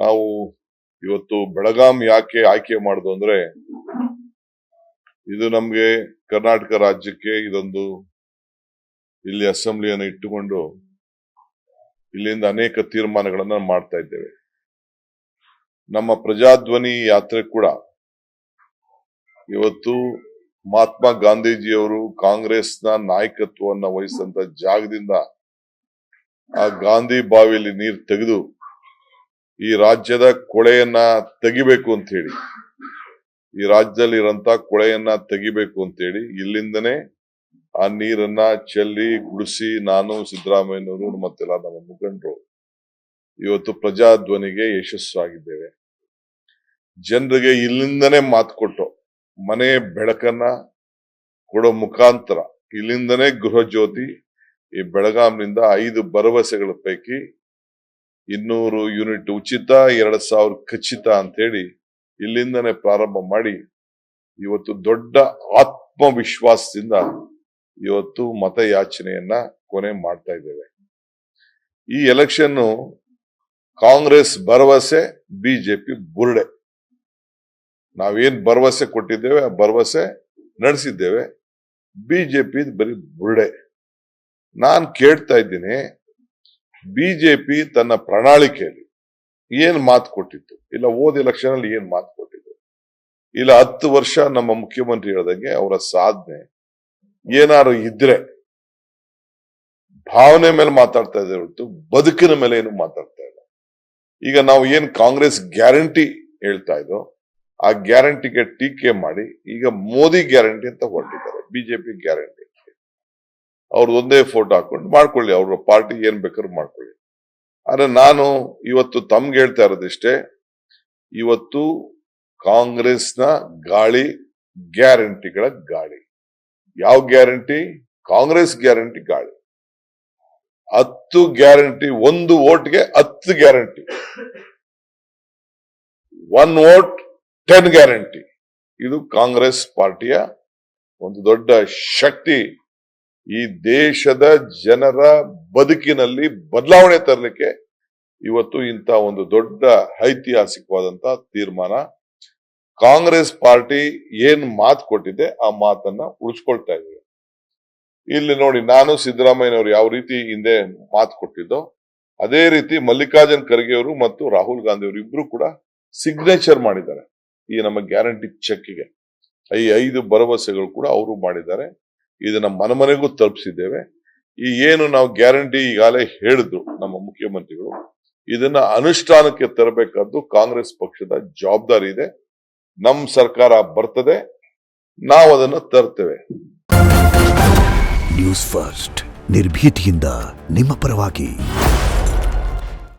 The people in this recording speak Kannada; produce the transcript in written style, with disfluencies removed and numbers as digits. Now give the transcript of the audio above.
ನಾವು ಇವತ್ತು ಬೆಳಗಾಂ ಯಾಕೆ ಆಯ್ಕೆ ಮಾಡುದು ಅಂದ್ರೆ, ಇದು ನಮ್ಗೆ ಕರ್ನಾಟಕ ರಾಜ್ಯಕ್ಕೆ ಇದೊಂದು ಇಲ್ಲಿ ಅಸೆಂಬ್ಲಿಯನ್ನು ಇಟ್ಟುಕೊಂಡು ಇಲ್ಲಿಂದ ಅನೇಕ ತೀರ್ಮಾನಗಳನ್ನ ಮಾಡ್ತಾ ಇದ್ದೇವೆ. ನಮ್ಮ ಪ್ರಜಾಧ್ವನಿ ಯಾತ್ರೆ ಕೂಡ ಇವತ್ತು ಮಹಾತ್ಮ ಗಾಂಧೀಜಿಯವರು ಕಾಂಗ್ರೆಸ್ನ ನಾಯಕತ್ವವನ್ನ ವಹಿಸಿದಂತ ಜಾಗದಿಂದ ಆ ಗಾಂಧಿ ಬಾವಿಯಲ್ಲಿ ನೀರು ತೆಗೆದು ಈ ರಾಜ್ಯದ ಕೊಳೆಯನ್ನ ತೆಗಿಬೇಕು ಅಂತ ಹೇಳಿ, ಈ ರಾಜ್ಯದಲ್ಲಿ ಇರೋಂತ ಕೊಳೆಯನ್ನ ತೆಗಿಬೇಕು ಅಂತ ಹೇಳಿ ಇಲ್ಲಿಂದನೇ ಆ ನೀರನ್ನ ಚೆಲ್ಲಿ ಗುಡಿಸಿ ನಾನು ಸಿದ್ದರಾಮಯ್ಯನವರು ಮತ್ತೆಲ್ಲ ನಮ್ಮ ಮುಖಂಡರು ಇವತ್ತು ಪ್ರಜಾಧ್ವನಿಗೆ ಯಶಸ್ಸಾಗಿದ್ದೇವೆ. ಜನರಿಗೆ ಇಲ್ಲಿಂದನೇ ಮಾತು ಕೊಟ್ಟು ಮನೆ ಬೆಳಕನ್ನ ಕೊಡೋ ಮುಖಾಂತರ ಇಲ್ಲಿಂದನೇ ಗೃಹ ಜ್ಯೋತಿ ಈ ಬೆಳಗಾಂನಿಂದ 5 ಭರವಸೆಗಳ ಪೈಕಿ 200 ಯೂನಿಟ್ ಉಚಿತ, 2000 ಖಚಿತ ಅಂತ ಹೇಳಿ ಇಲ್ಲಿಂದನೇ ಪ್ರಾರಂಭ ಮಾಡಿ ಇವತ್ತು ದೊಡ್ಡ ಆತ್ಮವಿಶ್ವಾಸದಿಂದ ಇವತ್ತು ಮತಯಾಚನೆಯನ್ನ ಕೊನೆ ಮಾಡ್ತಾ ಇದ್ದೇವೆ. ಈ ಎಲೆಕ್ಷನ್ ಕಾಂಗ್ರೆಸ್ ಭರವಸೆ, ಬಿಜೆಪಿ ಬುರುಡೆ. ನಾವೇನ್ ಭರವಸೆ ಕೊಟ್ಟಿದ್ದೇವೆ ಆ ಭರವಸೆ ನಡೆಸಿದ್ದೇವೆ. ಬಿಜೆಪಿ ಬರೀ ಬುರುಡೆ. ನಾನ್ ಕೇಳ್ತಾ ಇದ್ದೀನಿ, ಬಿಜೆಪಿ ತನ್ನ ಪ್ರಣಾಳಿಕೆಯಲ್ಲಿ ಏನ್ ಮಾತು ಕೊಟ್ಟಿತ್ತು, ಇಲ್ಲ ಹೋದ ಎಲೆಕ್ಷನ್ ಅಲ್ಲಿ ಏನ್ ಮಾತು ಕೊಟ್ಟಿತ್ತು, ಇಲ್ಲ 10 ವರ್ಷ ನಮ್ಮ ಮುಖ್ಯಮಂತ್ರಿ ಹೇಳಿದಂಗೆ ಅವರ ಸಾಧನೆ ಏನಾದ್ರು ಇದ್ರೆ ಭಾವನೆ ಮೇಲೆ ಮಾತಾಡ್ತಾ ಇದ್ದಾರೆ ಹೊರತು ಬದುಕಿನ ಮೇಲೆ ಏನು ಮಾತಾಡ್ತಾ ಇಲ್ಲ. ಈಗ ನಾವು ಏನ್ ಕಾಂಗ್ರೆಸ್ ಗ್ಯಾರಂಟಿ ಹೇಳ್ತಾ ಇದ್ದೋ ಆ ಗ್ಯಾರಂಟಿಗೆ ಟೀಕೆ ಮಾಡಿ ಈಗ ಮೋದಿ ಗ್ಯಾರಂಟಿ ಅಂತ ಹೊರಟಿದ್ದಾರೆ. ಬಿಜೆಪಿ ಗ್ಯಾರಂಟಿ ಅವ್ರದ್ದು ಒಂದೇ ಫೋಟೋ ಹಾಕೊಂಡು ಮಾಡ್ಕೊಳ್ಳಿ, ಅವ್ರ ಪಾರ್ಟಿ ಏನ್ ಬೇಕಾದ್ರೂ ಮಾಡ್ಕೊಳ್ಳಿ. ಆದ್ರೆ ನಾನು ಇವತ್ತು ತಮ್ಗೆ ಹೇಳ್ತಾ ಇರೋದಿಷ್ಟೇ, ಇವತ್ತು ಕಾಂಗ್ರೆಸ್ನ ಗಾಳಿ ಗ್ಯಾರಂಟಿಗಳ ಗಾಳಿ. ಯಾವ ಗ್ಯಾರಂಟಿ? ಕಾಂಗ್ರೆಸ್ ಗ್ಯಾರಂಟಿ ಗಾಳಿ. 10 ಗ್ಯಾರಂಟಿ, 1 ವೋಟ್ಗೆ 10 ಗ್ಯಾರಂಟಿ, 1 ವೋಟ್ 10 ಗ್ಯಾರಂಟಿ. ಇದು ಕಾಂಗ್ರೆಸ್ ಪಾರ್ಟಿಯ ಒಂದು ದೊಡ್ಡ ಶಕ್ತಿ. ಈ ದೇಶದ ಜನರ ಬದುಕಿನಲ್ಲಿ ಬದಲಾವಣೆ ತರಲಿಕ್ಕೆ ಇವತ್ತು ಇಂಥ ಒಂದು ದೊಡ್ಡ ಐತಿಹಾಸಿಕವಾದಂತ ತೀರ್ಮಾನ. ಕಾಂಗ್ರೆಸ್ ಪಾರ್ಟಿ ಏನ್ ಮಾತು ಕೊಟ್ಟಿದೆ ಆ ಮಾತನ್ನ ಉಳಿಸ್ಕೊಳ್ತಾ ಇದ್ದೀವಿ. ಇಲ್ಲಿ ನೋಡಿ, ನಾನು ಸಿದ್ದರಾಮಯ್ಯನವರು ಯಾವ ರೀತಿ ಹಿಂದೆ ಮಾತು ಕೊಟ್ಟಿದ್ದೋ ಅದೇ ರೀತಿ ಮಲ್ಲಿಕಾರ್ಜುನ್ ಖರ್ಗೆ ಅವರು ಮತ್ತು ರಾಹುಲ್ ಗಾಂಧಿ ಅವರು ಇಬ್ರು ಕೂಡ ಸಿಗ್ನೇಚರ್ ಮಾಡಿದ್ದಾರೆ ಈ ನಮ್ಮ ಗ್ಯಾರಂಟಿ ಚೆಕ್ಗೆ. ಈ 5 ಭರವಸೆಗಳು ಕೂಡ ಅವರು ಮಾಡಿದ್ದಾರೆ. ಇದನ್ನ ಮನೆಗೂ ತಲುಪಿಸಿದ್ದೇವೆ. ಈ ಏನು ನಾವು ಗ್ಯಾರಂಟಿ ಈಗಾಗಲೇ ಹೇಳಿದ್ರು ನಮ್ಮ ಮುಖ್ಯಮಂತ್ರಿಗಳು, ಇದನ್ನ ಅನುಷ್ಠಾನಕ್ಕೆ ತರಬೇಕಾದ್ದು ಕಾಂಗ್ರೆಸ್ ಪಕ್ಷದ ಜವಾಬ್ದಾರಿ ಇದೆ. ನಮ್ ಸರ್ಕಾರ ಬರ್ತದೆ, ನಾವು ಅದನ್ನ ತರ್ತೇವೆ. ನ್ಯೂಸ್ ಫಸ್ಟ್, ನಿರ್ಭೀತಿಯಿಂದ ನಿಮ್ಮ ಪರವಾಗಿ.